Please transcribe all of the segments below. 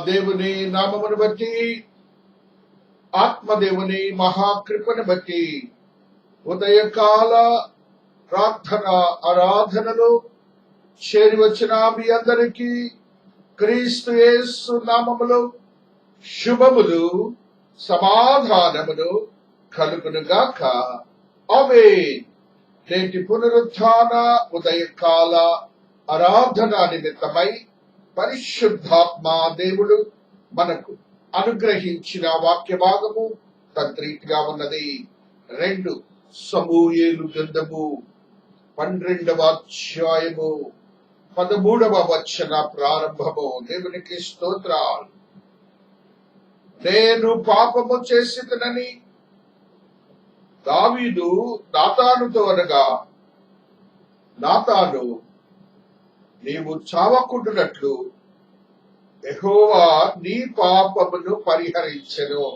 దేవుని నామమును బట్టి, ఆత్మదేవుని మహాకృపను బట్టి ఉదయకాల ప్రార్థన ఆరాధనలో చేరి వచ్చిన మీ అందరికీ క్రీస్తు యేసు నామములో శుభములు సమాధానములు కలుగునుగాక. ఆమేన్. నేటి పునరుత్థాన ఉదయకాల ఆరాధన నిమిత్తమై పరిశుద్ధాత్మ దేవుడు మనకు అనుగ్రహించిన వాక్య భాగము తద్రీతిగా ఉన్నది. 2 సమూయేలు గ్రంథము 12వ అధ్యాయము 13వ వచన ప్రారంభము. దేవునికి స్తోత్రాలు. నేను పాపము చేసినని దావీదు నాతానుతో అనగా, నాతాను, నీవు చావకుండునట్లు యెహోవా నీ పాపమును పరిహరించెను.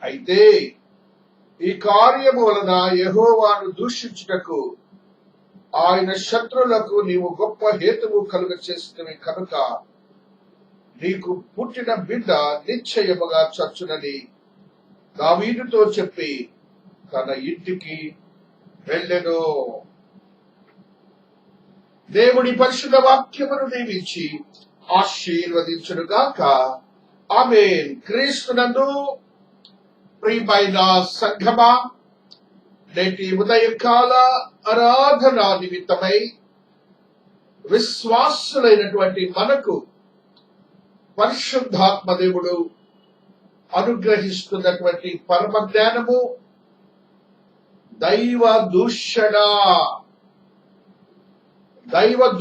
అయితే ఈ కార్యము వలన యెహోవాను దూషించుటకు ఆయన శత్రులకు నీవు గొప్ప హేతువు కలుగ చేసినవి కనుక నీకు పుట్టిన బిడ్డ నిశ్చయముగా చచ్చునని దావీదుతో చెప్పి తన ఇంటికి వెళ్ళెను. దేవుడి పరిశుద్ధ వాక్యమును దీవించి ఆశీర్వదించునుగాక. ఆమేన్. క్రీస్తునందు ప్రియమైన సంఘమా, నేటి ఉదయకాల ఆరాధన నిమిత్తమై విశ్వాసులైనటువంటి మనకు పరిశుద్ధాత్మ దేవుడు అనుగ్రహిస్తున్నటువంటి పరమ జ్ఞానము దైవ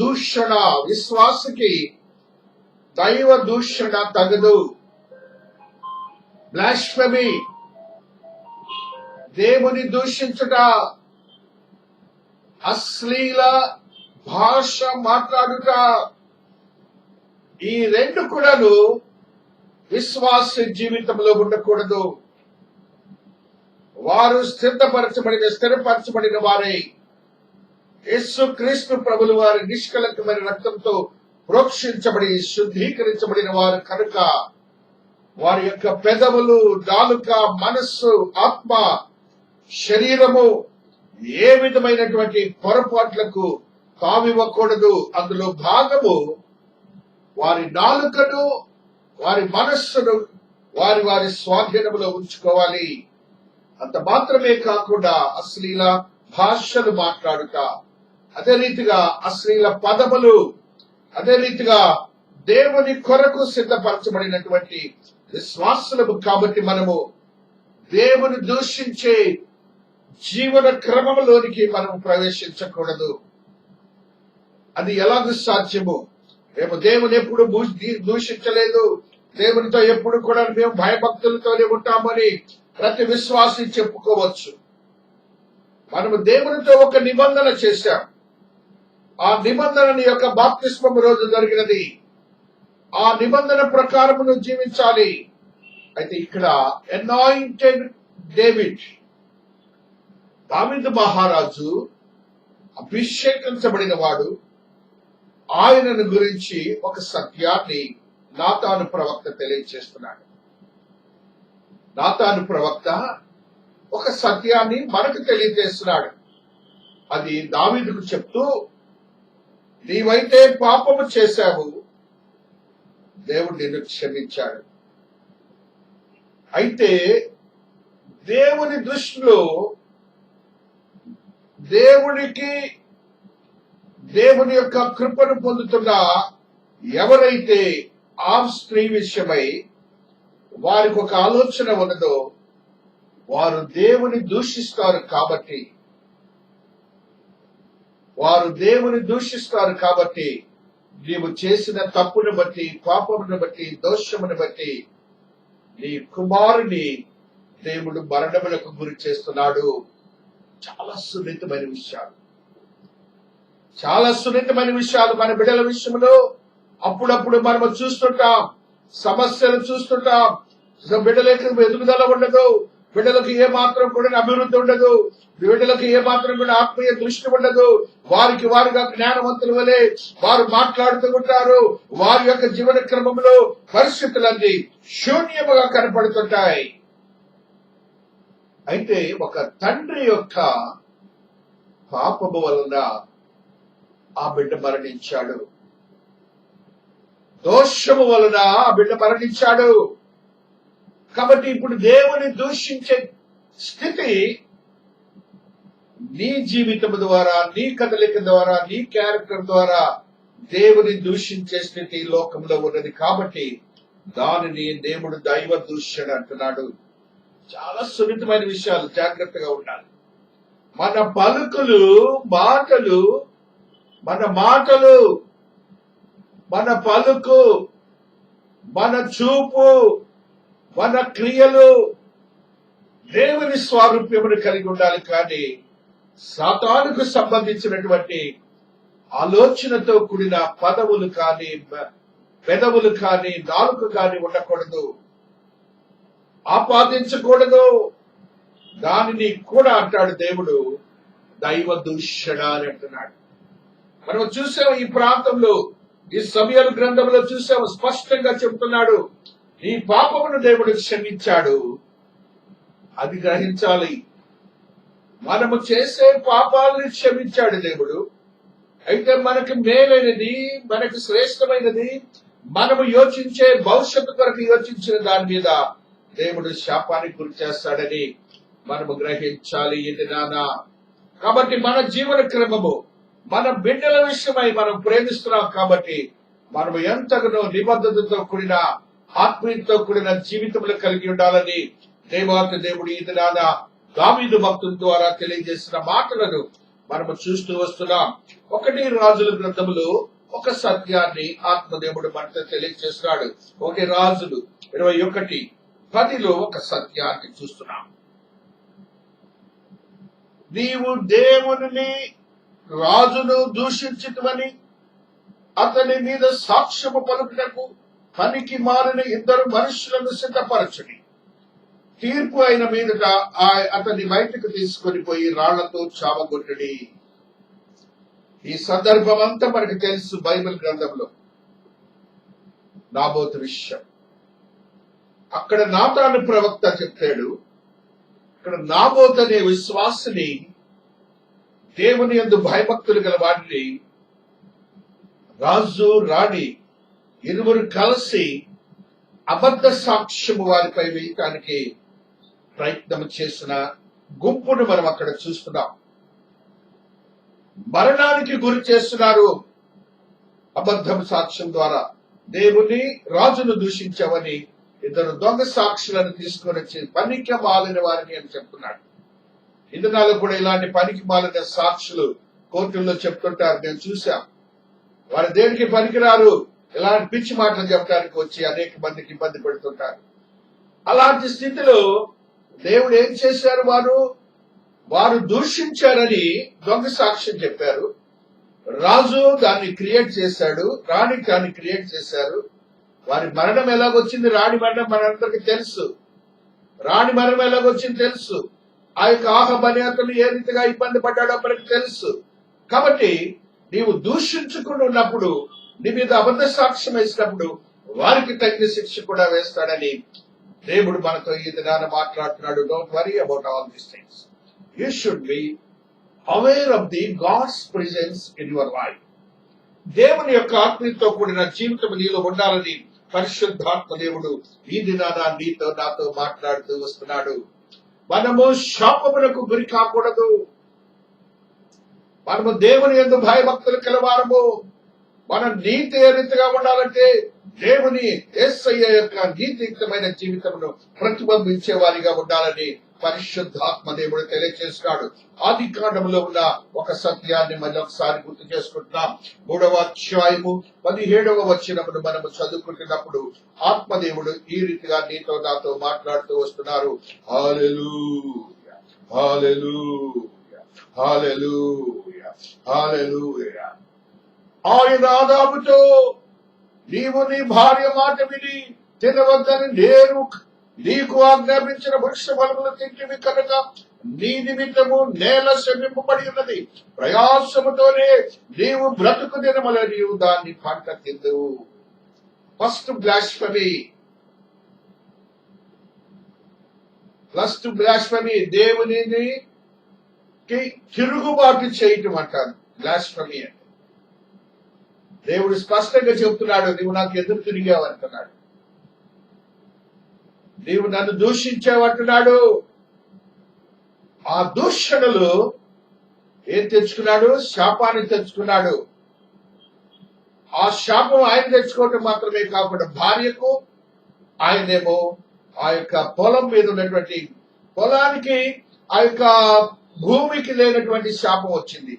దూషణ. విశ్వాసకి దైవ దూషణ తగదు. బ్లాస్ఫెమీ, దేవుని దూషించుట, అశ్లీల భాష మాట్లాడుట, ఈ 2 కూడాను విశ్వాస జీవితంలో ఉండకూడదు. వారు స్థిరపరచబడిన వారై యేసు క్రీస్తు ప్రభులు వారి నిష్కలంకమైన రక్తంతో ప్రోక్షించబడి శుద్ధీకరించబడిన వారు కనుక వారి యొక్క పెదవులు, నాలుక, మనస్సు, ఆత్మ, శరీరము ఏ విధమైనటువంటి పొరపాట్లకు తావివ్వకూడదు. అందులో భాగము వారి నాలుకను, వారి మనస్సును వారి స్వాధీనంలో ఉంచుకోవాలి. అంత మాత్రమే కాకుండా అశ్లీల భాషలు మాట్లాడుట, అదే రీతిగా అశ్లీల పదములు, అదే రీతిగా దేవుని కొరకు సిద్ధపరచబడినటువంటి విశ్వాసులము కాబట్టి మనము దేవుని దూషించే జీవన క్రమంలోనికి మనము ప్రవేశించకూడదు. అది ఎలాగూ సాధ్యము? మేము దేవుని ఎప్పుడు దూషించలేదు, దేవునితో ఎప్పుడు కూడా మేము భయభక్తులతోనే ఉంటామని ప్రతి విశ్వాసి చెప్పుకోవచ్చు. మనము దేవునితో ఒక నిబంధన చేశాం. ఆ నిబంధన యొక్క బాప్తిస్మం రోజు జరిగినది. ఆ నిబంధన ప్రకారమును జీవించాలి. అయితే ఇక్కడ అనాయింటెడ్ దావీదు మహారాజు అభిషేకించబడిన వాడు. ఆయనను గురించి ఒక సత్యాన్ని నాతాను ప్రవక్త తెలియజేస్తున్నాడు. నాతాను ప్రవక్త ఒక సత్యాన్ని మనకు తెలియజేస్తున్నాడు. అది దావీదుకు చెప్తూ, నీవైతే పాపము చేశావు, దేవుడు నిన్ను క్షమించాడు. అయితే దేవుని దృష్టిలో దేవుని యొక్క కృపను పొందుతున్న ఎవరైతే ఆ స్త్రీ విషయమై వారికి ఒక ఆలోచన ఉన్నదో వారు దేవుని దూషిస్తారు కాబట్టి నీవు చేసిన తప్పును బట్టి, పాపమును బట్టి, దోషమును బట్టి నీ కుమారుని దేవుడు మరణములకు గురి చేస్తున్నాడు. చాలా సున్నితమైన విషయాలు మన బిడ్డల విషయంలో అప్పుడప్పుడు మనము చూస్తుంటాం. సమస్యలు చూస్తుంటాం. బిడ్డలకు ఎదుగుదల ఉండదు, బిడ్డలకు ఏ మాత్రం కూడా అభివృద్ధి ఉండదు. బిడ్డలకు ఏ మాత్రం కూడా ఆత్మీయ దృష్టి ఉండదు. వారికి వారుగా జ్ఞానవంతుల వలె వారు మాట్లాడుతూ ఉంటారు. వారి యొక్క జీవన క్రమంలో పరిస్థితులన్నీ శూన్యముగా కనపడుతుంటాయి. అయితే ఒక తండ్రి యొక్క పాపము వలన ఆ బిడ్డ మరణించాడు. దోషము వలన ఆ బిడ్డ మరణించాడు. కాబట్టి ఇప్పుడు దేవుని దూషించే స్థితి నీ జీవితం ద్వారా, నీ కదలిక ద్వారా, నీ క్యారెక్టర్ ద్వారా దేవుని దూషించే స్థితి లోకంలో ఉన్నది. కాబట్టి దానిని దేవుడు దైవ దూషణ అంటున్నాడు. చాలా సున్నితమైన విషయాలు, జాగ్రత్తగా ఉండాలి. మన పలుకులు, మాటలు, మన పలుకు, మన చూపు, మన క్రియలు దేవుని స్వారూప్యమును కలిగి ఉండాలి. కానీ సాతానుకు సంబంధించినటువంటి ఆలోచనతో కూడిన పదవులు కానీ, పెదవులు కానీ, నాలుక కానీ ఉండకూడదు, ఆపాదించకూడదు. దానిని కూడా అంటాడు దేవుడు దైవ దూషణ అని అంటున్నాడు. మనం చూసాము ఈ ప్రాంతంలో, ఈ సమయాల గ్రంథంలో చూసాము, స్పష్టంగా చెబుతున్నాడు ఈ పాపమును దేవుడు క్షమించాడు. అది గ్రహించాలి. మనము చేసే పాపాలని క్షమించాడు దేవుడు. అయితే మనకు మేలైనది, మనకు శ్రేష్టమైనది, మనము యోచించే భవిష్యత్తు కొరకు యోచించిన దాని మీద దేవుడు శాపానికి గురి చేస్తాడని మనము గ్రహించాలి. ఇది నానా. కాబట్టి మన జీవన క్రమము, మన బిడ్డల విషయమై మనం ప్రేమిస్తున్నాం. కాబట్టి మనము ఎంతగానో నిబద్ధతతో కూడిన, ఆత్మీయతతో కూడిన జీవితంలో కలిగి ఉండాలని దేవాతి దేవుడు ఈ దినాన దావీదు భక్తుల ద్వారా తెలియజేసిన మాటలను మనము చూస్తూ వస్తున్నాం. 1 రాజుల గ్రంథములో ఒక సత్యాన్ని ఆత్మదేవుడు మనతో తెలియజేస్తున్నాడు. 1 రాజులు 21:10 ఒక సత్యాన్ని చూస్తున్నాం. నీవు దేవుని రాజును దూషించుటమని అతని మీద సాక్ష్యము పలుకుటకు పనికి మారిన 2 మనుషులను సిద్ధపరచుడి. తీర్పు అయిన మీదట అతన్ని బయటకు తీసుకొని పోయి రాళ్లతో చావగొట్టుడి. ఈ సందర్భం అంతా మనకు తెలుసు బైబిల్ గ్రంథంలో. నాబోతు విషయం అక్కడ నాతాను ప్రవక్త చెప్పాడు. ఇక్కడ నాబోతు అనే విశ్వాసిని, దేవుని యందు భయభక్తులు గల వాడిని రాజు, రాణి ఇరువురు కలిసి అబద్ధ సాక్ష్యము వారిపై వేయటానికి ప్రయత్నం చేసిన గుంపును మనం అక్కడ చూస్తున్నాం. మరణానికి గురి చేస్తున్నారు అబద్ధం సాక్ష్యం ద్వారా. దేవుని, రాజును దూషించావని 2 దొంగ సాక్షులను తీసుకొని వచ్చి పనికి మాలిన వారిని అని చెప్తున్నాడు. ఇందులో కూడా ఇలాంటి పనికి మాలిన సాక్షులు కోర్టుల్లో చెప్తుంటారు. నేను చూశాం. వారు దేనికి పనికిరారు, ఇలాంటి పిచ్చి మాటలు చెప్పడానికి వచ్చి అనేక మందికి ఇబ్బంది పెడుతుంటారు. అలాంటి స్థితిలో దేవుడు ఏం చేశారు? వారు దూషించారని దొంగ సాక్ష్యం చెప్పారు. రాజు దాన్ని క్రియేట్ చేశాడు, రాణి దాన్ని క్రియేట్ చేశారు. వారి మరణం ఎలాగొచ్చింది? రాణి మరణం మనందరికి తెలుసు. రాణి మరణం ఎలాగొచ్చింది తెలుసు. ఆ యొక్క ఆహాబు అతను ఏ రీతిగా ఇబ్బంది పడ్డాడో మనకు తెలుసు. కాబట్టి నీవు దూషించుకుని ఉన్నప్పుడు, నీ మీద అబద్ధ సాక్ష్యం వేసినప్పుడు వారికి తగిన శిక్ష కూడా వేస్తాడని దేవుడు మనతో ఈ దినాన మాట్లాడుతున్నాడు. Don't worry about all these things. You should be aware of the God's presence in your life. దేవుని యొక్క ఆత్మీయతో కూడిన జీవితం నీలో ఉండాలని పరిశుద్ధాత్మ దేవుడు ఈ దినాన నీతో నాతో మాట్లాడుతూ వస్తున్నాడు. మనము శాపములకు గురి కాకూడదు. మనము దేవుని యందు భయభక్తులు కలవారము. మన నీతి ఏ రీతిగా ఉండాలంటే దేవుని యేసయ్య యొక్క నీతియుక్తమైన జీవితమును ప్రతిబింబించే వారిగా ఉండాలని పరిశుద్ధాత్మ దేవుడు తెలియజేస్తున్నాడు. ఆది కాండములో ఉన్న ఒక సత్యాన్ని మళ్ళీ ఒకసారి గుర్తు చేసుకుంటున్నాం. 3వ అధ్యాయము 17వ వచనమును మనము చదువుకుంటున్నప్పుడు ఆత్మదేవుడు ఈ రీతిగా నీతో నాతో మాట్లాడుతూ వస్తున్నారు. హల్లెలూయా, హల్లెలూయా, హల్లెలూయా, హల్లెలూయా. ఆయన ఆదాముతో నీవు నీ భార్య మాట విని తినవద్దని నేను నీకు ఆజ్ఞాపించిన వృక్ష ఫలములు తింటివి కనుక నీ నిమిత్తము నేల శ్రమింపబడి ఉన్నది. ప్రయాసముతోనే నీవు బ్రతుకు దినముల నీవు దాన్ని పంట తిందువు. ఫస్ట్ బ్లాస్ఫమీ దేవునిని తిరుగుబాటు చేయటం అంటారు. బ్లాస్ఫమీ అంటే దేవుడు స్పష్టంగా చెబుతున్నాడు, నీవు నాకు ఎదురు తిరిగావు అంటున్నాడు, నీవు నన్ను దూషించావంటున్నాడు. ఆ దూషణలు ఏం తెచ్చుకున్నాడు? శాపాన్ని తెచ్చుకున్నాడు. ఆ శాపం ఆయన తెచ్చుకోవటం మాత్రమే కాకుండా భార్యకు, ఆయనేమో ఆ యొక్క పొలం మీద ఉన్నటువంటి పొలానికి, ఆ యొక్క భూమికి లేనటువంటి శాపం వచ్చింది.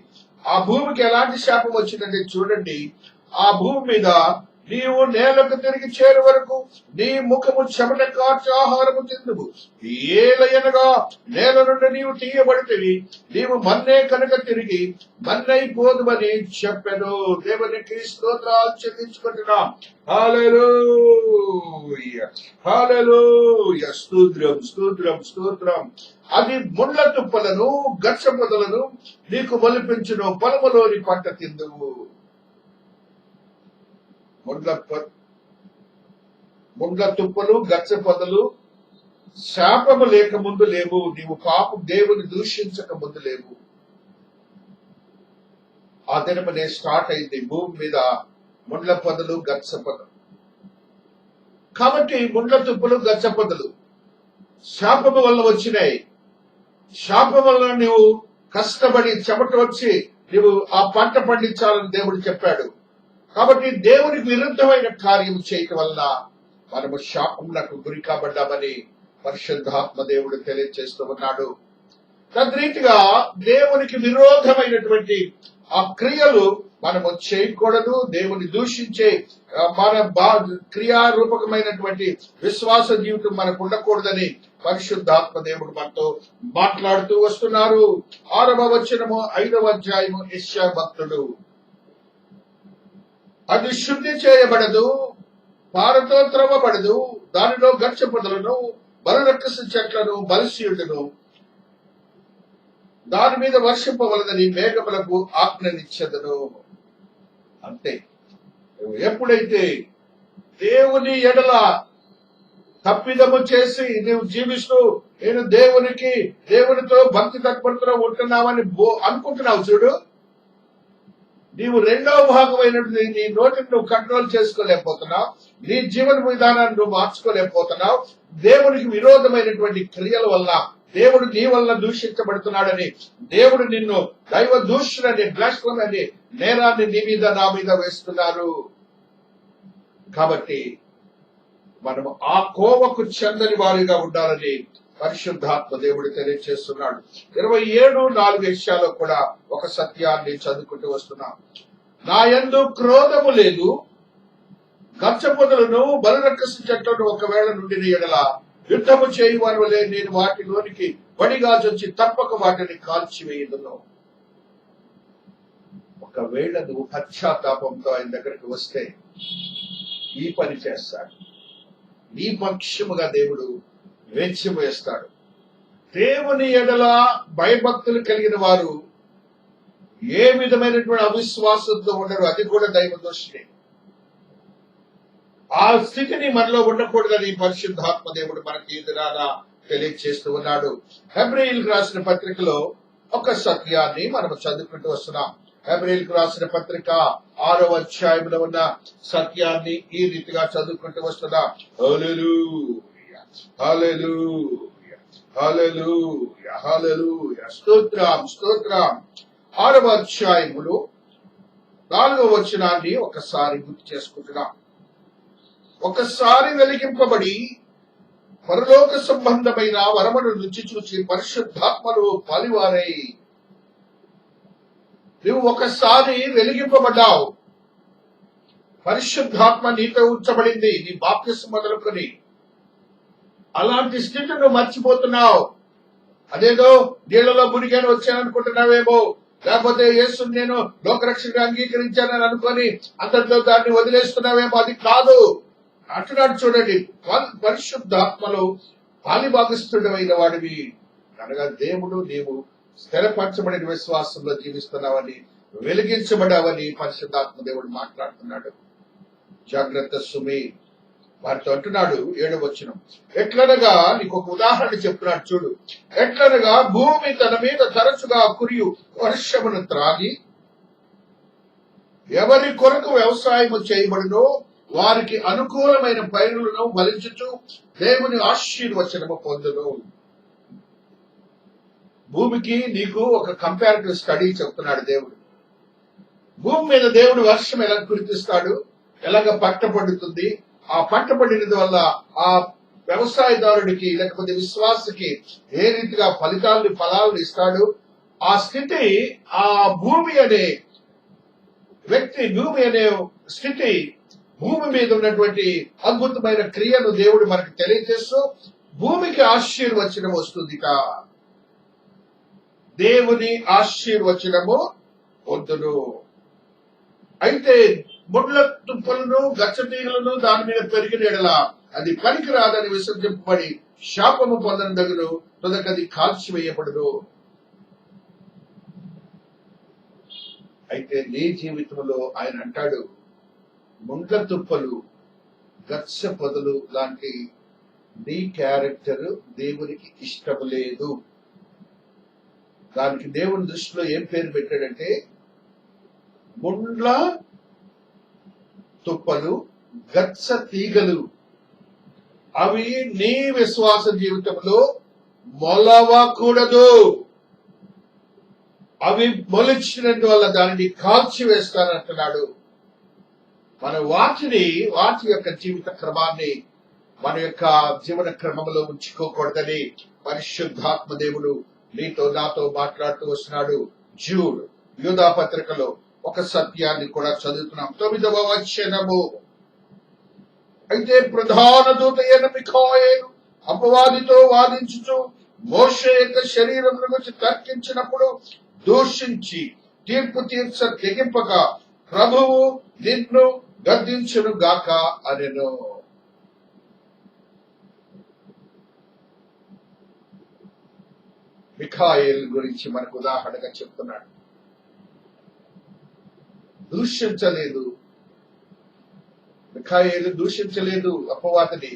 ఆ భూమికి ఎలాంటి శాపం వచ్చిందంటే చూడండి, ఆ భూమి మీద నీవు నేలకు తిరిగి చేరు వరకు నీ ముఖము చెమట కార్చి ఆహారము తిందువు. ఏలయనగా నేల నుండి నీవు తీయబడితివి, నీవు మన్నే కనుక తిరిగి మన్నైపోదుమని చెప్పెను. దేవునికి స్తోత్రాలు చెల్లించుకుంటున్నాం. హల్లెలూయా, హల్లెలూయా, స్తోత్రం, స్తోత్రం, స్తోత్రం. అది ముళ్ళ తుప్పలను గచ్చ పొదలను నీకు మొలిపించును, పొలములోని పంట తిందువు. ముండ్ల తుప్పలు గచ్చ పొదలు శాపము లేక ముందు లేవు, నీవు పాపం దేవుని దూషించక ముందు లేవు. ఆ దినమనే స్టార్ట్ అయింది భూమి మీద ముండ్ల పొదలు గచ్చ పొదలు. కాబట్టి ముండ్ల తుప్పలు గచ్చ పొదలు శాపము వల్ల వచ్చినాయి. శాపం వల్ల నీవు కష్టపడి చెమట వచ్చి నీవు ఆ పంట పండించాలని దేవుడు చెప్పాడు. కాబట్టి దేవునికి విరుద్ధమైన కార్యం చేయటం వల్ల మనము శాపములకు గురి కాబడ్డామని పరిశుద్ధాత్మ దేవుడు తెలియజేస్తూ ఉన్నాడు. తద్రీతిగా దేవునికి విరోధమైనటువంటి ఆ క్రియలు మనము చేయకూడదు. దేవుని దూషించే మన క్రియారూపకమైనటువంటి విశ్వాస జీవితం మనకు ఉండకూడదని పరిశుద్ధాత్మ దేవుడు మనతో మాట్లాడుతూ వస్తున్నారు. 6వ వచనము 5వ అధ్యాయము యెషయా భక్తుడు, అది శుద్ధి చేయబడదు, పారతో త్రవ్వబడదు, దానిలో గచ్చ పొదలను బలరక్కస చెట్లను బలిసీయుడును దాని మీద వర్షింపవలదని మేఘములకు ఆజ్ఞనిచ్చెదను. అంతే. ఎప్పుడైతే దేవుని ఎడల తప్పిదము చేసి నీవు జీవిస్తూ నేను దేవునితో భక్తి తత్పరతలో ఉంటున్నావని అనుకుంటున్నావు చూడు, నీవు రెండవ భాగమైనటువంటి నీ నోటిని నువ్వు కంట్రోల్ చేసుకోలేకపోతున్నావు, నీ జీవన విధానాన్ని నువ్వు మార్చుకోలేకపోతున్నావు. దేవునికి విరోధమైనటువంటి క్రియల వల్ల దేవుడు నీ వల్ల దూషించబడుతున్నాడని, దేవుడు నిన్ను దైవ దూషణని బ్లాస్ఫెమీ నేరాన్ని నీ మీద నా మీద వేస్తున్నారు. కాబట్టి మనము ఆ కోవకు చెందని వారిగా ఉండాలని పరిశుద్ధాత్మ దేవుడు తెలియజేస్తున్నాడు. 27:4 విషయాల్లో కూడా ఒక సత్యాన్ని చదువుకుంటూ వస్తున్నాం. నా యందు క్రోధము లేదు, గచ్చ పొదలను బలిరక్కస చెట్లను ఒకవేళ నుండి ఎడల యుద్ధము చేయి వారి వలె నేను వాటిలోనికి బడిగా చొచ్చి తప్పక వాటిని కాల్చివేయదును. ఒకవేళ నువ్వు పశ్చాత్తాపంతో ఆయన దగ్గరికి వస్తే ఈ పని చేస్తాడు. నీ పక్షముగా దేవుడు వేచి వేస్తాడు. దేవుని ఎడల భయభక్తులు కలిగిన వారు ఏ విధమైనటువంటి అవిశ్వాసంతో ఉండరు. అది కూడా దైవ దోషమే. ఆ స్థితిని మనలో ఉండకూడదని పరిశుద్ధాత్మ దేవుడు మనకి ఎదురాగా తెలియజేస్తూ ఉన్నాడు. హెబ్రీయులకు రాసిన పత్రికలో ఒక సత్యాన్ని మనం చదువుకుంటూ వస్తున్నాం. హెబ్రీయులకు రాసిన పత్రిక 6వ అధ్యాయంలో ఉన్న సత్యాన్ని ఈ రీతిగా చదువుకుంటూ వస్తున్నాం. హల్లెలూయా, హల్లెలూయా, హల్లెలూయా, హల్లెలూయా, స్తోత్రం, స్తోత్రం. 6వ అధ్యాయములో 4వ వచనాన్ని ఒకసారి గుర్తు చేసుకుంటున్నాం. ఒకసారి వెలిగింపబడి పరలోక సంబంధమైన వరమును రుచి చూసి పరిశుద్ధాత్మలు పాలివారై నువ్వు ఒకసారి వెలిగింపబడ్డావు. పరిశుద్ధాత్మ నీతో ఉంచబడింది, నీ బాప్తిస్మం మొదలుకొని. అలాంటి స్థితి నువ్వు మర్చిపోతున్నావు. అదేదో నీళ్లలో మునిగాను వచ్చాననుకుంటున్నావేమో, లేకపోతే యేసుని నేను లోకరక్షకుడిగా అంగీకరించానని అనుకొని అందరితో దాన్ని వదిలేస్తున్నావేమో. అది కాదు. అంటున్నాడు చూడండి, పరిశుద్ధాత్మలో పాలిభాగస్థుడమైన వాడివి అనగా దేవుడు నీవు స్థిరపరచబడిన విశ్వాసంలో జీవిస్తున్నావని, వెలిగించబడావని పరిశుద్ధాత్మ దేవుడు మాట్లాడుతున్నాడు. జాగ్రత్త సుమి. వారితో అంటున్నాడు 7వ వచనం, ఎట్లనగా నీకు ఒక ఉదాహరణ చెప్తున్నాడు చూడు. ఎట్లనగా భూమి తన మీద తరచుగా కురియు వర్షమును త్రాగి ఎవరి కొరకు వ్యవసాయము చేయబడినో వారికి అనుకూలమైన పైరులను ఫలించుచు దేవుని ఆశీర్వచనము పొందును. భూమికి నీకు ఒక కంపారిటివ్ స్టడీ చెప్తున్నాడు దేవుడు. భూమి మీద దేవుడు వర్షం ఎలా కురిపిస్తాడు, ఎలాగ పంట పండుతుంది, ఆ పంట పండినది వల్ల ఆ వ్యవసాయదారుడికి లేకపోతే విశ్వాసకి ఏ రీతిగా ఫలాలను ఇస్తాడు. ఆ స్థితి, ఆ భూమి అనే వ్యక్తి, భూమి అనే స్థితి, భూమి మీద ఉన్నటువంటి అద్భుతమైన క్రియను దేవుడు మనకు తెలియజేస్తూ భూమికి ఆశీర్వచనం వస్తుంది. దేవుని ఆశీర్వచనము పొందును. అయితే ముళ్ళ తుప్పలను గచ్చ తీగలను దాని మీద పెరిగిన ఎడల అది పనికిరాదని విసర్జింపబడి శాపము పొందనదగును, తొదకది కాల్చివేయబడును. అయితే నీ జీవితంలో ఆయన అంటాడు, ముండ్ల తుప్పలు గచ్చ పొదలు లాంటి నీ క్యారెక్టర్ దేవునికి ఇష్టం లేదు. దానికి దేవుని దృష్టిలో ఏం పేరు పెట్టాడంటే ముండ్ల తుప్పలు, గచ్చ తీగలు. అవి నీ విశ్వాస జీవితంలో మొలవకూడదు. అవి మొలిచినందువల్ల దానిని కాల్చివేస్తానంటున్నాడు. మన వాటి యొక్క జీవిత క్రమాన్ని మన యొక్క జీవన క్రమంలో ఉంచుకోకూడదని పరిశుద్ధాత్మ దేవుడు నీతో నాతో మాట్లాడుతూ వస్తున్నాడు. జూడ్ యూదా పత్రికలో ఒక సత్యాన్ని కూడా చదువుతున్నాం. 9వ వచనము, అయితే ప్రధాన దూత అయిన మిఖాయేలు అపవాదితో వాదించుచు మోషే యొక్క శరీరం గురించి తర్కించినప్పుడు దూషించి తీర్పు తెగింపక ప్రభువు నిన్ను గద్దించును గాక అనెను. మిఖాయేల్ గురించి మనకు ఉదాహరణగా చెప్తున్నాడు. దూషించలేదు, మిఖాయేలు దూషించలేదు, అపవాదిని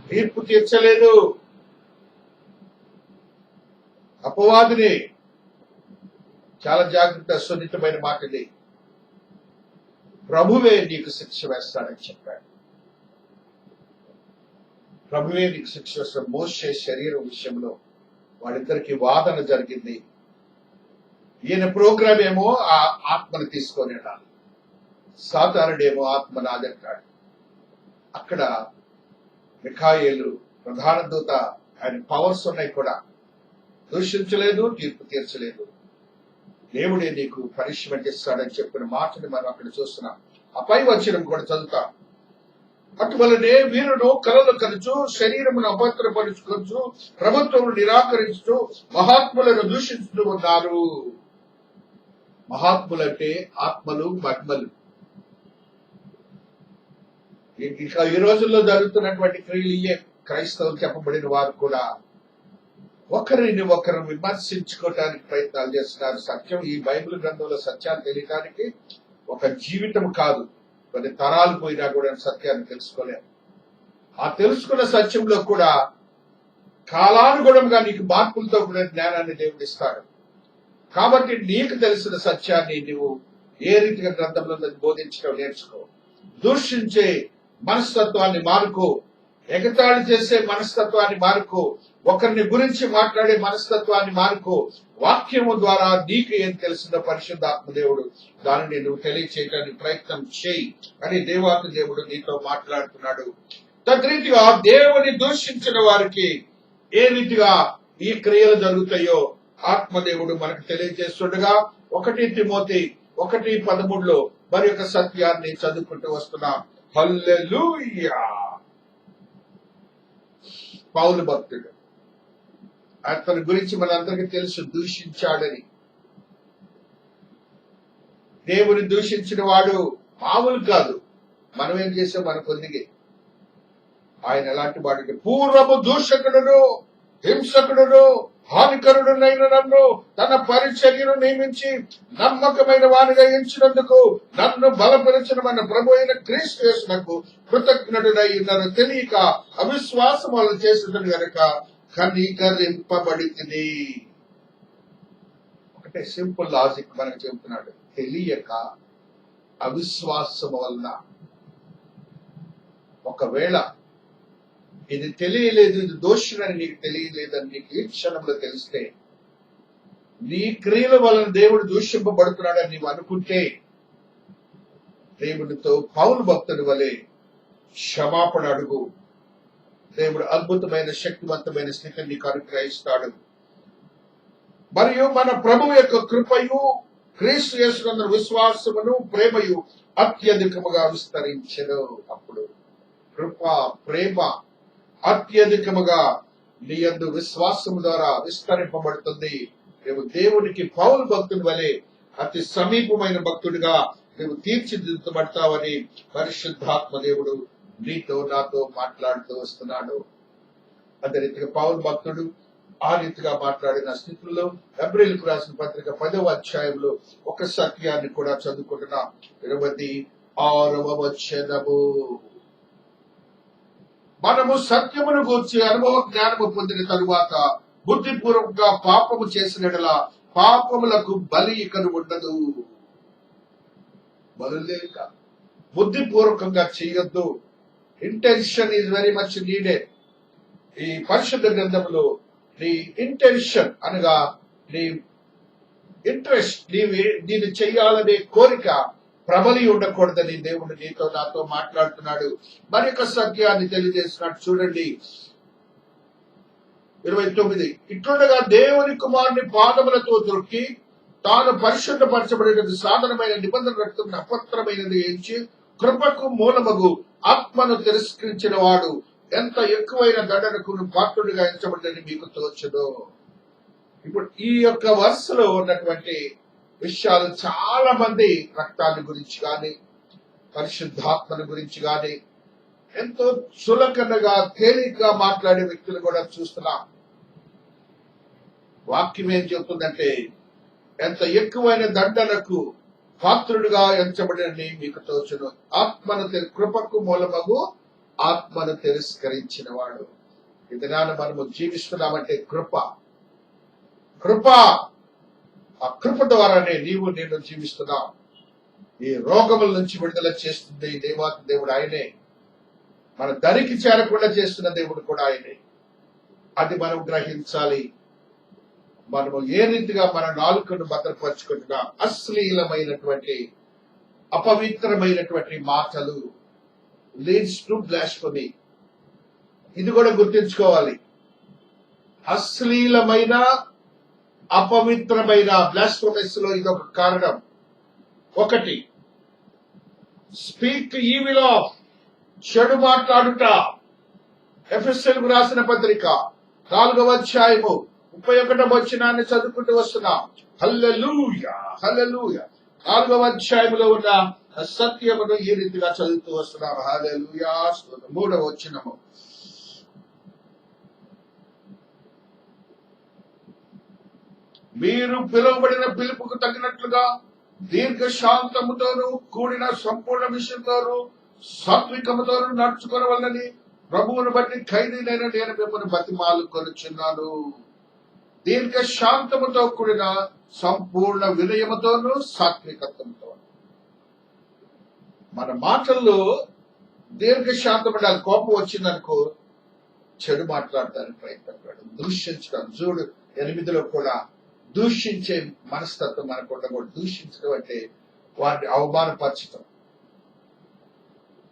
తీర్పు తీర్చలేదు, అపవాదిని. చాలా జాగ్రత్త, సున్నితమైన మాట ఇది. ప్రభువే నీకు శిక్ష వేస్తాడని చెప్పాడు. ప్రభువే నీకు శిక్ష వేస్తాడు. మోషే శరీరం విషయంలో వాళ్ళిద్దరికి వాదన జరిగింది. ఈయన ప్రోగ్రామ్ ఏమో ఆ ఆత్మను తీసుకొని వెళ్ళాలి, సాతానుడేమో ఆత్మ నాదంటాడు. అక్కడ మిఖాయేలు ప్రధాన దూత, ఆయన పవర్స్ ఉన్నాయి కూడా, దూషించలేదు, తీర్పు తీర్చలేదు. దేవుడే నీకు పనిష్మెంట్ ఇస్తాడని చెప్పిన మాటని మనం అక్కడ చూస్తున్నాం. ఆ పై వచనం కూడా చదువుతాం. అటువలనే వీరుడు కలలు కలుచు, శరీరమును అపవిత్రపరుచుకొచ్చు, ప్రభుత్వమును నిరాకరించుతూ మహాత్ములను దూషిస్తూ ఉన్నారు. మహాత్ములంటే ఆత్మలు, మహిమలు. ఇంకా ఈ రోజుల్లో జరుగుతున్నటువంటి క్రియలు క్రైస్తవులు చెప్పబడిన వారు కూడా ఒకరిని ఒకరు విమర్శించుకోవడానికి ప్రయత్నాలు చేస్తున్నారు. సత్యం, ఈ బైబిల్ గ్రంథంలో సత్యాన్ని తెలియడానికి ఒక జీవితం కాదు, కొన్ని తరాలు పోయినా కూడా సత్యాన్ని తెలుసుకోలేము. ఆ తెలుసుకున్న సత్యంలో కూడా కాలానుగుణంగా నీకు మార్పులతో కూడా జ్ఞానాన్ని దేవుడిస్తాడు. కాబట్టి నీకు తెలిసిన సత్యాన్ని నువ్వు ఏ రీతిగా గ్రంథంలో బోధించడం నేర్చుకో. దూషించే మనస్తత్వాన్ని మానుకో, ఎగతాళి చేసే మనస్తత్వాన్ని మానుకో, ఒకరిని గురించి మాట్లాడే మనస్తత్వాన్ని మానుకో. వాక్యము ద్వారా నీకు ఏం తెలిసిన పరిశుద్ధాత్మ దేవుడు దానిని నువ్వు తెలియచేయడానికి ప్రయత్నం చేయి అని దేవాత్మ దేవుడు నీతో మాట్లాడుతున్నాడు. తద్రీతిగా దేవుని దూషించిన వారికి ఏ రీతిగా ఈ క్రియలు జరుగుతాయో ఆత్మదేవుడు మనకు తెలియజేస్తుండగా 1 తిమోతి 1:13 మరి యొక్క సత్యాన్ని చదువుకుంటూ వస్తున్నాం. హల్లెలూయా. పౌలు భక్తుడు, అతని గురించి మనందరికీ తెలుసు, దూషించాడని. దేవుని దూషించిన వాడు మామూలు కాదు. మనం ఏం చేసాం? మన కొద్దిగే. ఆయన ఎలాంటి వాడికి పూర్వము దూషకుడును, హింసకుడును, హానికరుడునైన నన్ను తన పరిచర్యను నియమించి నమ్మకమైన వానిగా ఎంచినందుకు నన్ను బలపరిచిన మన ప్రభు అయిన క్రీస్తు యేసునకు కృతజ్ఞుడై ఉన్నాను. తెలియక అవిశ్వాసం వల్ల చేసిన గనక కనికరింపబడింది. ఒకటే సింపుల్ లాజిక్ మనకు చెబుతున్నాడు. తెలియక అవిశ్వాసం వల్ల. ఒకవేళ ఇది తెలియలేదు, ఇది దోషులని నీకు తెలియలేదని నీకు ఈ క్షణంలో తెలిస్తే, నీ క్రియల వలన దేవుడు దూషింపబడుతున్నాడని నీవు అనుకుంటే, దేవుడితో పౌలు భక్తుడి వలె క్షమాపణ అడుగు. దేవుడు అద్భుతమైన శక్తివంతమైన స్థితిని నీకు అనుగ్రహిస్తాడు. మరియు మన ప్రభు యొక్క కృపయు క్రీస్తు యేసునందు విశ్వాసమును ప్రేమయు అత్యధికముగా విస్తరించెను. అప్పుడు కృప, ప్రేమ అత్యధికముగా నీ యందు విశ్వాసము ద్వారా విస్తరింపబడుతుంది. నువ్వు దేవునికి పౌలు భక్తుడి వలె అతి సమీపమైన భక్తుడిగా నువ్వు తీర్చిదిద్దబడతావని పరిశుద్ధాత్మ దేవుడు నీతో నాతో మాట్లాడుతూ వస్తున్నాడు. అదే రీతిగా పౌలు భక్తుడు ఆ రీతిగా మాట్లాడిన స్థితిలో హెబ్రీయులకు రాసిన పత్రిక 10వ అధ్యాయంలో ఒక సత్యాన్ని కూడా చదువుకుంటున్నాం. 26వ వచనము. మనము సత్యమును గూర్చి అనుభవ జ్ఞానము పొందిన తరువాత బుద్ధిపూర్వకంగా పాపము చేసినట్లా పాపములకు బలి ఇకను ఉండదు. బలులేక బుద్ధిపూర్వకంగా చేయొద్దు. Intention is very much needed. ఈ పరిశుద్ధ గ్రంథంలో నీ ఇంటెన్షన్ అనగా నీ ఇంట్రెస్ట్, నేను చెయ్యాలనే కోరిక ప్రబలి ఉండకూడదని దేవుడు నీతో నాతో మాట్లాడుతున్నాడు. మరి యొక్క సత్యాన్ని తెలియజేస్తున్నాడు. చూడండి 29. ఇట్లుండగా దేవుని కుమారుని పాదములతో దొరికి తాను పరిశుద్ధపరచబడినది సాధనమైన నిబంధన రక్తం అపత్రమైనది ఎంచి కృపకు మూలమగు ఆత్మను తిరస్కరించిన వాడు ఎంత ఎక్కువైన దండనకు పాత్రుడిగా ఎంచబడ్డని మీకు తోచదు. ఇప్పుడు ఈ యొక్క వరుసలో ఉన్నటువంటి విషయాలు చాలా మంది రక్తాన్ని గురించి గాని పరిశుద్ధాత్మను గురించి గాని ఎంతో చులకనగా తేలికగా మాట్లాడే వ్యక్తులు కూడా చూస్తున్నాం. వాక్యం ఏం చెబుతుందంటే ఎంత ఎక్కువైన దండనకు పాత్రుడుగా ఎంచబడినని మీకు తోచును. ఆత్మను కృపకు మూలమగు ఆత్మను తిరస్కరించిన వాడు. ఈ దినాన మనము జీవిస్తున్నామంటే కృప. ఆ కృప ద్వారానే నీవు నేను జీవిస్తున్నావు. ఈ రోగముల నుంచి విడుదల చేస్తుంది దేవాతి దేవుడు ఆయనే. మన దరికి చేరకుండా చేస్తున్న దేవుడు కూడా ఆయనే. అది మనం గ్రహించాలి. మనము ఏ రీతిగా మన నాలుకను భద్రపరుచుకుంటున్నా అశ్లీలమైనటువంటి అపవిత్రమైనటువంటి మాటలు లీడ్స్ టు బ్లాస్ఫమీ. ఇది కూడా గుర్తించుకోవాలి. అశ్లీలమైన అపవిత్రమైన బ్లాస్ఫమస్ లో ఇదొక కారణం. ఒకటి, స్పీక్ ఈవిల్ ఆఫ్, చెడు మాట్లాడుట. ఎఫెసీయులకు రాసిన పత్రిక 4వ అధ్యాయము 31వ వచనాన్ని చదువుకుంటూ వస్తున్నాం. హల్లెలూయా, హల్లెలూయా. 4వ అధ్యాయంలో ఉన్న సత్యమును ఈ రీతిగా చదువుతూ వస్తున్నాం. హల్లెలూయా. 3వ వచనము. మీరు పిలువబడిన పిలుపుకు తగినట్లుగా దీర్ఘశాంతముతోనూ కూడిన సంపూర్ణ విషయంతోనూ సాత్వికముతోనూ నడుచుకోవాలని ప్రభువును బట్టి ఖైదీనైన నేను మిమ్మల్ని బతిమాలు కొనుచున్నాను. దీర్ఘశాంతముతో కూడిన సంపూర్ణ వినయముతోనూ సాత్వికత్వంతో. మన మాటల్లో దీర్ఘశాంతం ఉండాలి. కోపం వచ్చిందనుకో చెడు మాట్లాడటానికి ప్రయత్నపడాడు, దూషించడం. చూడు 8లో కూడా దూషించే మనస్తత్వం మనకు ఉండకూడదు. దూషించడం అంటే వారిని అవమానపరచటం,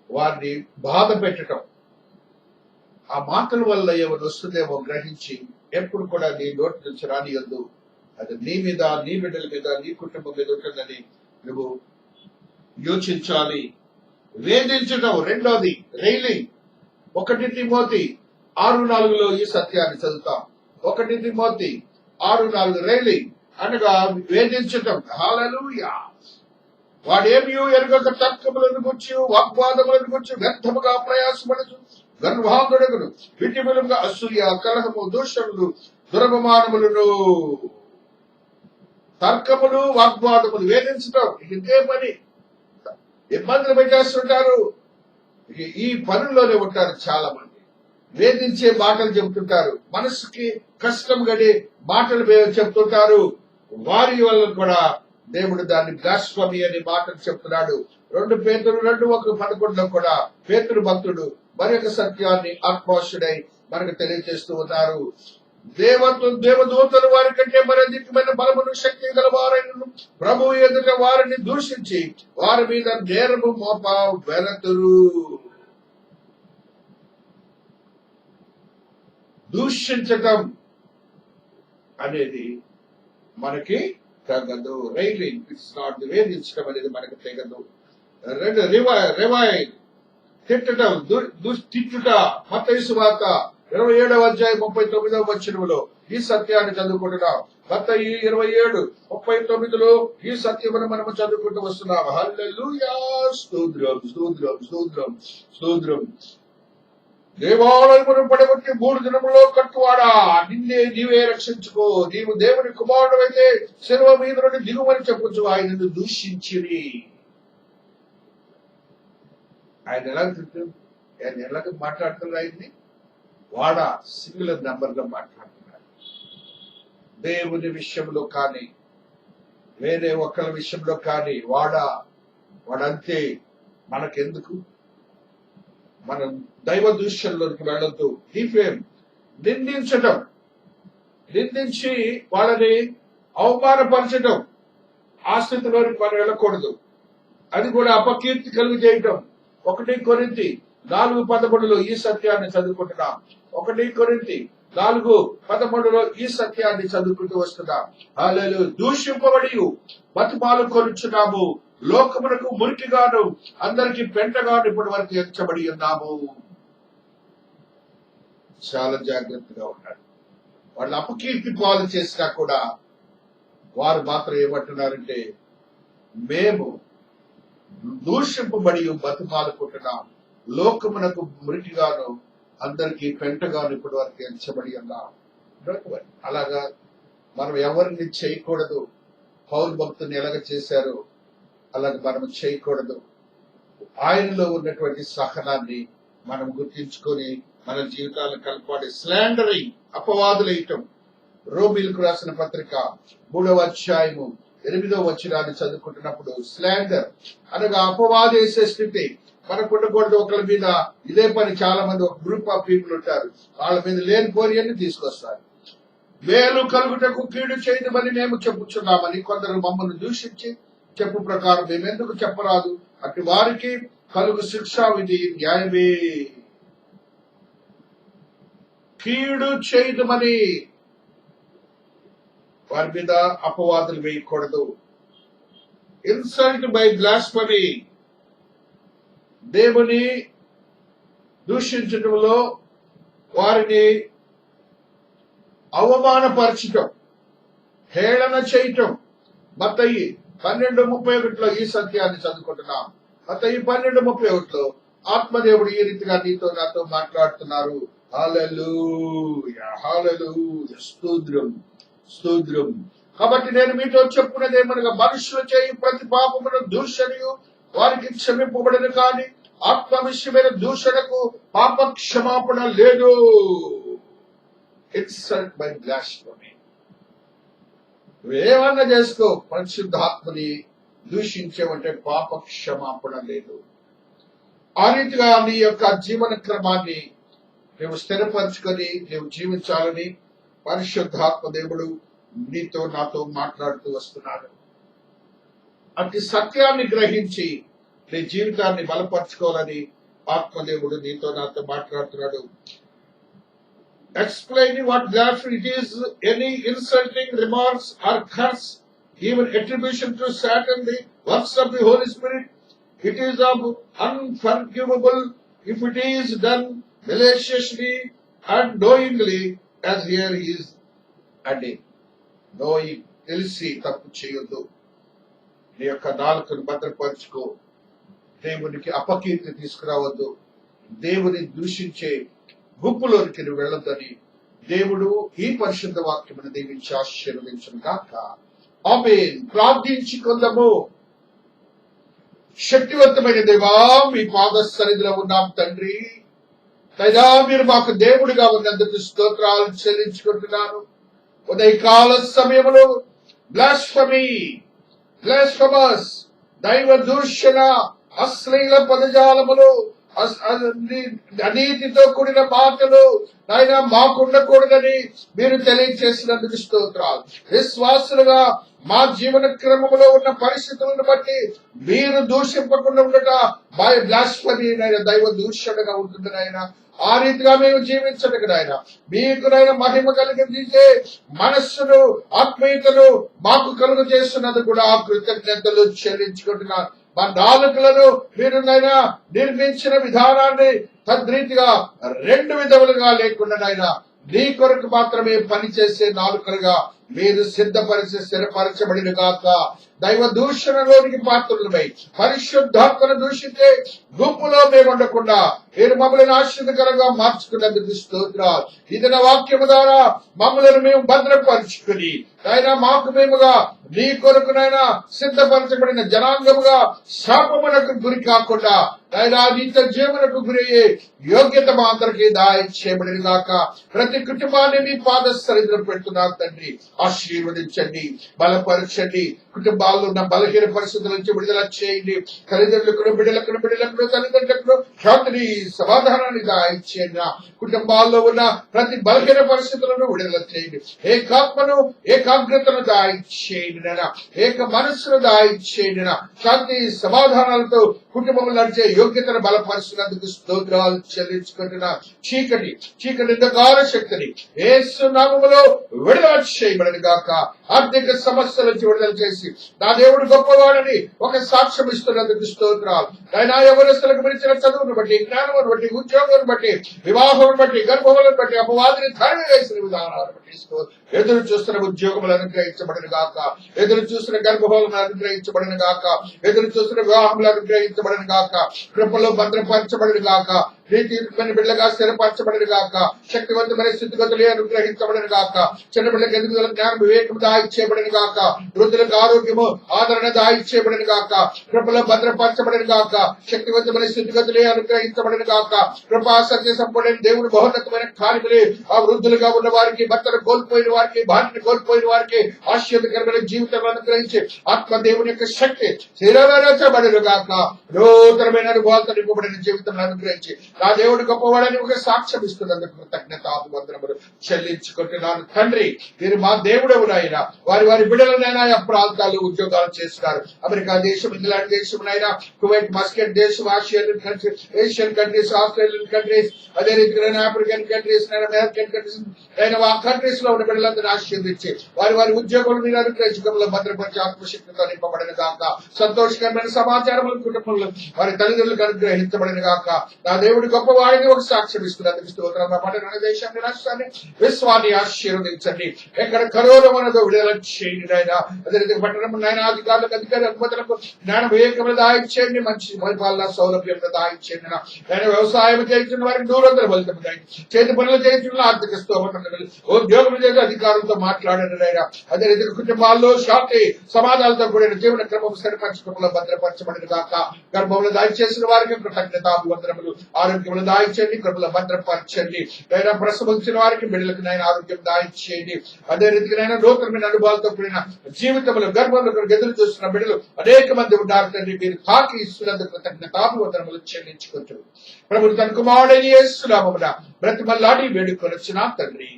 వారిని బాధ పెట్టడం. ఆ మాటల వల్ల ఎవరు వస్తుందేమో గ్రహించి ఎప్పుడు కూడా నీ నోటి నుంచి రానియొద్దు. అది నీ మీద, నీ బిడ్డల మీద, నీ కుటుంబం మీద ఉంటుందని నువ్వు యోచించాలి. వేధించడం రెండోది, రైలింగ్. 1 తిమోతి 6:4లో ఈ సత్యాన్ని చదువుతాం. 1 తిమోతి 6:4 రైలింగ్ అనగా వేధించటం. హల్లెలూయా. వాడేమీ ఎరుగక తర్కములను గుర్చి వాగ్వాదములను గుర్చి వ్యర్థముగా ప్రయాసపడదు గర్వాంగుడగును విటిములుగా అసూయ కలహము దూషణలు దురపమానములను తర్కములు వాగ్వాదములు వేధించడం ఇదే పని. ఇబ్బందులు పెట్టేస్తుంటారు. ఈ పనుల్లోనే ఉంటారు చాలా మంది. వేధించే మాటలు చెబుతుంటారు, మనసుకి కష్టం గడి మాటలు చెప్తుంటారు. వారి వల్ల కూడా దేవుడు దాన్ని బ్లాస్ఫమీ అనే మాటలు చెప్తున్నాడు. 2 పేతురు 2:11 కూడా పేతురు భక్తుడు మరి యొక్క సత్యాన్ని ఆత్మవశుడై మనకు తెలియజేస్తూ ఉన్నారు. దేవదూతలు వారి కంటే మరి అధికమైన బలమును శక్తి గల వారైనను ప్రభు ఎదుట వారిని దూషించి వారి మీద నేరము మోప వెనతురు. దూషించటం అనేది మనకి తగదు. రైలింగ్ ఇట్స్ నాట్ ది వేధించడం అనేది మనకు తెగదు. రివైల్ తిట్టడం, తిట్టుట. మత్తయి సువార్త 27:39 ఈ సత్యాన్ని చదువుకుంటున్నాం. మత్తయి 27:39 ఈ సత్యమును మనము చదువుకుంటూ వస్తున్నాం. హల్లెలూయా, స్తోత్రం స్తోత్రం స్తోత్రం స్తోత్రం. దేవాలయమును పడగొట్టి 3 దినములో కట్టువాడా, నీవే రక్షించుకో, నీవు దేవుని కుమారుడు అయితే శిలువ మీద నుండి దిగుమని చెప్పొచ్చు. ఆయనను దూషించిరి. ఆయన ఎలాగ మాట్లాడుతున్నారు? ఆయన్ని వాడా సింగులర్ నెంబర్ గా మాట్లాడుతున్నారు. దేవుని విషయంలో కానీ వేరే ఒక్కరి విషయంలో కానీ వాడంతే. మనకెందుకు? మనం దైవ దూషణలోకి వెళ్ళొద్దు. డిఫేమ్, నిందించటం, నిందించి వాళ్ళని అవమానపరచడం, ఆ స్థితిలోకి మనం వెళ్ళకూడదు. అది కూడా అపకీర్తి కలుగు చేయటం. 1 కొరింథీ 4:13 ఈ సత్యాన్ని చదువుకుంటున్నాం. 1 కొరింథీ 4:13 ఈ సత్యాన్ని చదువుకుంటూ వస్తున్నాం. హల్లెలూయా. దూషింపబడి బతిమాలు కొలుచున్నాము, లోకమునకు మురికిగాను అందరికి పెంటగాను ఇప్పటి వరకు ఎంచబడి ఉన్నాము. చాలా జాగ్రత్తగా ఉన్నారు. వాళ్ళు అపకీర్తి పాలు చేసినా కూడా వారు మాత్రం ఏమంటున్నారంటే, మేము దూషింపబడి బతిమాలుకుంటున్నాం, లోకమునకు మురికిగాను అందరికి పెంటగాను ఇప్పటి వరకు ఎంచబడి ఉన్నాం. అలాగా మనం ఎవరిని చేయకూడదు. పౌలు భక్తుని ఎలాగ చేశారు అలాగే మనం చేయకూడదు. ఆయనలో ఉన్నటువంటి సహనాన్ని మనం గుర్తించుకొని మన జీవితాలను కలపాలి. స్లాండరింగ్, అపవాదులేయటం. రోమీలకు రాసిన పత్రిక 3:8 చదువుకుంటున్నప్పుడు స్లాండర్ అనగా అపవాదేసే స్థితి మనకు ఉండకూడదు. ఒకరి మీద ఇదే పని. చాలా మంది ఒక గ్రూప్ ఆఫ్ పీపుల్ ఉంటారు, వాళ్ళ మీద లేనిపోని అని తీసుకొస్తారు. మేలు కలుగుటకు కీడు చేయమని మేము చెప్పుచున్నామని కొందరు మమ్మల్ని దూషించి చెప్పు ప్రకారం మేమెందుకు చెప్పరాదు? అటు వారికి కలుగు శిక్షా విధి న్యాయమే. కీడు చేయమని వారి మీద అపవాదులు వేయకూడదు. ఇన్సల్ట్ బై బ్లాస్ఫమీ, దేవుని దూషించడంలో వారిని అవమానపరచటం, హేళన చేయటం. మత్తయి 12:31 ఈ సత్యాన్ని చదువుకుంటున్నాం. మత్తయి 12:31 ఆత్మదేవుడు ఈ రీతిగా నీతో నాతో మాట్లాడుతున్నారు. హల్లెలూయా, హల్లెలూయా, స్తోత్రం స్తోత్రం. కాబట్టి నేను మీతో చెప్పున్నదేమనగా, మనుషులు చేయు ప్రతి పాపమును దూషణయు వారికి క్షమింపబడను, కానీ ఆత్మ విషయమైన దూషణకు పాప క్షమాపణ లేదు. Insult by blasphemy. నువ్వేమన్నా చేసుకో, పరిశుద్ధాత్మని దూషించేవంటే పాప క్షమాపణ లేదు. ఆ రీతిగా నీ యొక్క జీవన క్రమాన్ని నువ్వు స్థిరపరచుకొని నువ్వు జీవించాలని పరిశుద్ధాత్మ దేవుడు నీతో నాతో మాట్లాడుతూ వస్తున్నాడు. అతి సత్యాన్ని గ్రహించి నీ జీవితాన్ని బలపరచుకోవాలని ఆత్మదేవుడు నీతో నాతో మాట్లాడుతున్నాడు. Explaining what therefore it is any insulting remarks or curse, even attribution to Satan, the works of the Holy Spirit, it is of unforgivable if it is done maliciously and knowingly, as here he is adding. Knowing, తెలిసి తప్పు చేయొద్దు. నీ యొక్క నాలుకను భద్రపరుచుకో. దేవునికి అపకీర్తి తీసుకురావద్దు. దేవుని దూషించే గుంపులోనికి నువ్వు వెళ్ళొద్దని దేవుడు ఈ పరిశుద్ధ వాక్యమును దీవించి ఆశీర్వదించును గాక. ఆమేన్. ప్రార్థించుకుందాము. శక్తివంతమైన దేవా, మీ పాద సన్నిధిలో ఉన్నాం తండ్రి. దయా మీరు మాకు దేవుడిగా ఉన్నందుకు స్తోత్రాలు చెల్లించుకుంటున్నాను. ఉదయకాల సమయంలో బ్లాస్ఫమస్, దైవ దూషణ, అశ్లీల పదజాలములు, అనీతితో కూడిన మాటలు నాయన మాకుండకూడదని మీరు తెలియజేసినందుకు స్తోత్రాలు. విశ్వాసులుగా మా జీవన క్రమంలో ఉన్న పరిస్థితులను బట్టి మీరు దూషింపకుండా ఉండట బ్లాస్ఫమీ నాయన, దైవ దూషణగా ఉంటుంది నాయన. ఆ రీతిగా మేము జీవించడానికి నాయన మీకు నాయన మహిమ కలిగించే మనస్సును, ఆత్మీయతను మాకు కలుగు చేస్తున్నది కూడా ఆ కృతజ్ఞతలు చెల్లించుకుంటున్నాను. మా నాలుకలను మీరు నాయన నిర్మించిన విధానాన్ని తద్రీతిగా రెండు విధములుగా లేకుండా నాయన నీ కొరకు మాత్రమే పనిచేసే నాలుకలుగా మీరు సిద్ధపరిచి స్థిరపరచబడిన గాక. దైవ దూషణలోనికి పాత్రులమై పరిశుద్ధాత్మను దూషించే గుంపులో మేము ఉండకుండా మీరు మమ్మల్ని ఆశ్చర్యకరంగా మార్చుకున్నందుకు స్తోత్రాలు. ఇది నా వాక్యము ద్వారా మమ్మల్ని మేము భద్రపరుచుకుని నాయన మాకు మేముగా నీ కొరకునైనా సిద్ధపరచబడిన జనాంగముగా శాపమునకు గురి కాకుండా నాయన నిత్య జీవనకు గురయ్యే యోగ్యత మా అందరికీ దయచేయబడిన గాక. ప్రతి కుటుంబాన్ని మీ పాద సన్నిధిలో పెడుతున్నారు తండ్రి. ఆశీర్వదించండి, బలపరచండి. కుటుంబాల్లో ఉన్న బలహీన పరిస్థితుల నుంచి విడుదల చేయండి. తల్లిదండ్రులకు, బిడ్డలకు, తల్లిదండ్రులకు శాంతిని, సమాధానాన్ని దయచేయండి. కుటుంబాల్లో ఉన్న ప్రతి బలహీన పరిస్థితులను విడుదల చేయండి. ఏకాత్మను, ఏకాగ్రతను దయచేయండి నాయన. ఏక మనస్సును దయచేయండి నాయన. శాంతి సమాధానాలతో కుటుంబంలో నడిచే యోగ్యతను బలపరుస్తున్నందుకు స్తోత్రాలు చెల్లించుకుంటున్నా. చీకటి అంధకార శక్తిని యేసు నామములో విడుదల చేయబడను గాక. ఆర్థిక సమస్యల నుంచి విడుదల చేసి నా దేవుడు గొప్పవాడని ఒక సాక్ష్యం ఇస్తున్నందుకు స్తోత్రాలు. ఆయన ఎవరస్తులకు మించిన చదువును బట్టి, జ్ఞానమును బట్టి, ఉద్యోగం బట్టి, వివాహం బట్టి, గర్భములను బట్టి, అపవాదిని ధర్మ వేసిన విధానాలను బట్టి ఎదురు చూస్తున్న ఉద్యోగములు అనుగ్రహించబడిన గాక. ఎదురు చూస్తున్న గర్భములను అనుగ్రహించబడిన గాక. ఎదురు చూస్తున్న వివాహములు అనుగ్రహించబడిన గాక. కృపలో భద్రపరచబడిన గాక. నీతిని బిడ్డగా స్థిరపరచబడిన గాక. శక్తివంతమైన స్థితిగతులే అనుగ్రహించబడిన గాక. చిన్న బిడ్డలకు ఎదుగుదల, జ్ఞానం, వివేకం దాయిచ్చేయబడిన గాక. వృద్ధులకు ఆరోగ్యము, ఆదరణ దాయిచ్చేయబడిన గాక. కృపలో భద్రపరచబడిన గాక. శక్తివంతమైన స్థితిగతులే అనుగ్రహించబడిన గాక. కృపా సత్య సంపూర్ణ దేవుని బహున్నతమైన కార్యములే ఆ వృద్ధులుగా ఉన్న వారికి, భర్తను కోల్పోయిన వారికి, భార్యను కోల్పోయిన వారికి ఆశ్చర్యకరమైన జీవితం అనుగ్రహించి ఆత్మ దేవుని యొక్క శక్తి స్థిరపరచబడిన గాక. నూతనమైన అనుభవాలతో నింపబడిన జీవితం అనుగ్రహించి నా దేవుడు గొప్పవాడని ఒక సాక్ష్యం ఇస్తున్నందుకు కృతజ్ఞతాభివందనములు చెల్లించుకుంటున్నాను తండ్రి. మీరు మా దేవుడవు నాయన. వారి బిడ్డలనైనా ప్రాంతాల్లో ఉద్యోగాలు చేస్తున్నారు. అమెరికా దేశం, ఇంగ్లాండ్ దేశం నైనా, కువైట్, మస్కట్ దేశం, Asian countries, Asian countries, Australian countries, అదే రీతిగా ఆఫ్రికన్ కంట్రీస్, అమెరికన్ కంట్రీస్ అయినా ఆ కంట్రీస్ లో ఉన్న బిడ్డలందరినీ ఆశీర్వదించి వారి ఉద్యోగులు మీరు అనుగ్రహించడంలో భద్రపరిచి ఆత్మశక్తితో నింపబడిన గాక. సంతోషకరమైన సమాచారములు కుటుంబంలో వారి తల్లిదండ్రులకు అనుగ్రహించబడిన గాక. నా దేవుడు గొప్పవాడిని ఒక సాక్ష్యం ఇస్తున్నందుకు స్తోత్రం. పట్టణ దేశాన్ని, రాష్ట్రాన్ని, విశ్వాన్ని ఆశీర్వదించండి. ఎక్కడ కరోనా మనకు విడుదల చేయండి నాయన. అదే రీతిగా పట్టణం నాయన అధికారులకు, అనుమతులకు జ్ఞాన వివేకములు దాయిచ్చేయండి. మంచి పరిపాలన సౌలభ్యం దాయిచ్చేయండి నాయన. వ్యవసాయం చేస్తున్న వారికి 200 ఫలితం దాయించి, చేతి పనులు చేస్తున్న ఆర్థిక స్తోమత, ఉద్యోగం చేసే అధికారులతో మాట్లాడండి నాయన. అదే రీతిగా కుటుంబాల్లో శాంతి సమాధానాలతో కూడిన జీవన క్రమం స్థిరపరచడంలో భద్రపరచబడిన గాక. గర్భంలో దాయి చేసిన వారికి కృతజ్ఞతాభివందనములు. ఆరోగ్యములు దాయిచేయండి, కృపలో భద్రపరచండి. నైనా ప్రసవించిన వారికి బిడ్డలకు నైనా ఆరోగ్యం దాయిచేయండి. అదే రీతిగా నైనా నూతనమైన అనుభవాలతో కూడిన జీవితంలో గర్భంలో ఎదురు చూస్తున్న బిడ్డలు అనేక మంది ఉన్నారు తండ్రి. మీరు తాకి ఇస్తున్నందుకు కృతజ్ఞతాభివందనములు చెల్లించుకోవచ్చు. ప్రభుత్వ తన కుమారుడైన యేసు నామమున బ్రతిమలాడి వేడుకొనొచ్చునా తండ్రి.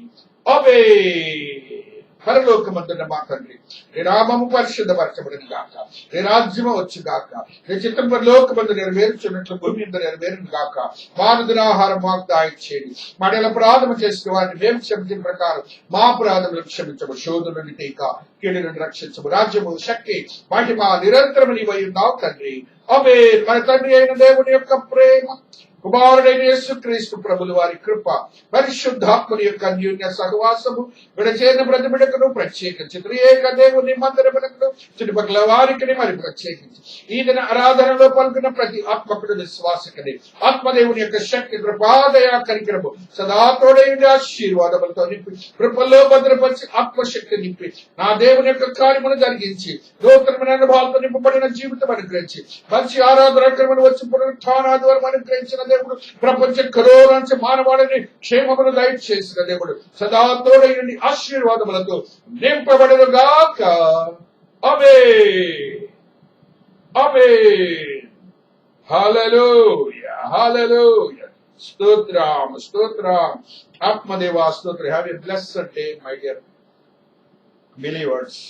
ఆమేన్. పరలోకమందున్న మా తండ్రి, నీ నామము పరిశుద్ధపరచబడిన గాక. నీ రాజ్యము వచ్చు గాక. నీ చిత్తం పరలోకమందు నెరవేర్చున్నట్లు భూమి మీద నెరవేరును గాక. మానదున ఆహారం మాకు దాయిచ్చేయండి. మాడల అపరాధము చేసిన వారిని మేము క్షమించిన ప్రకారం మా అపరాధములను క్షమించము. శోధన నుండి తీక, కీడు నుండి రక్షించము. రాజ్యము, శక్తి, మహిమ నిరంతరము నీవై ఉన్నావు తండ్రి. అవే మన తండ్రి అయిన దేవుని యొక్క ప్రేమ, కుమారుడైన యేసుక్రీస్తు ప్రభుల వారి కృప, పరిశుద్ధాత్మని యొక్క అన్యోన్య సహవాసము విడచేరిన ప్రతి బిడ్డకును ప్రత్యేకించి త్రియేక దేవుని మందిరములకు చుట్టుపక్కల వారికి మరి ప్రత్యేకించి ఈ దిన ఆరాధనలో పాల్గొన్న ప్రతి ఆత్మకుడు విశ్వాసకుని ఆత్మదేవుని యొక్క శక్తి, కృపాదయ కరికరము సదా తోడైన ఆశీర్వాదములతో నింపి కృపల్లో భద్రపరిచి ఆత్మశక్తి నింపి నా దేవుని యొక్క కార్యమును జరిగించి నూతనమైన అనుభవాలతో నింపబడిన జీవితం అనుగ్రహించి మంచి ఆరాధన క్రమను వచ్చి పునరుత్థానాది వరకు అనుగ్రహించిన దేవుడు, ప్రపంచ కరోనా నుంచి మానవాళిని క్షేమమును దయచేసిన దేవుడు సదా తోడైన ఆశీర్వాదములతో నింపబడుగాక. ఆమేన్ ఆమేన్. హల్లెలూయా హల్లెలూయా. స్తోత్రం స్తోత్రం. ఆత్మదేవా స్తోత్రం. Have a blessed day my dear believers.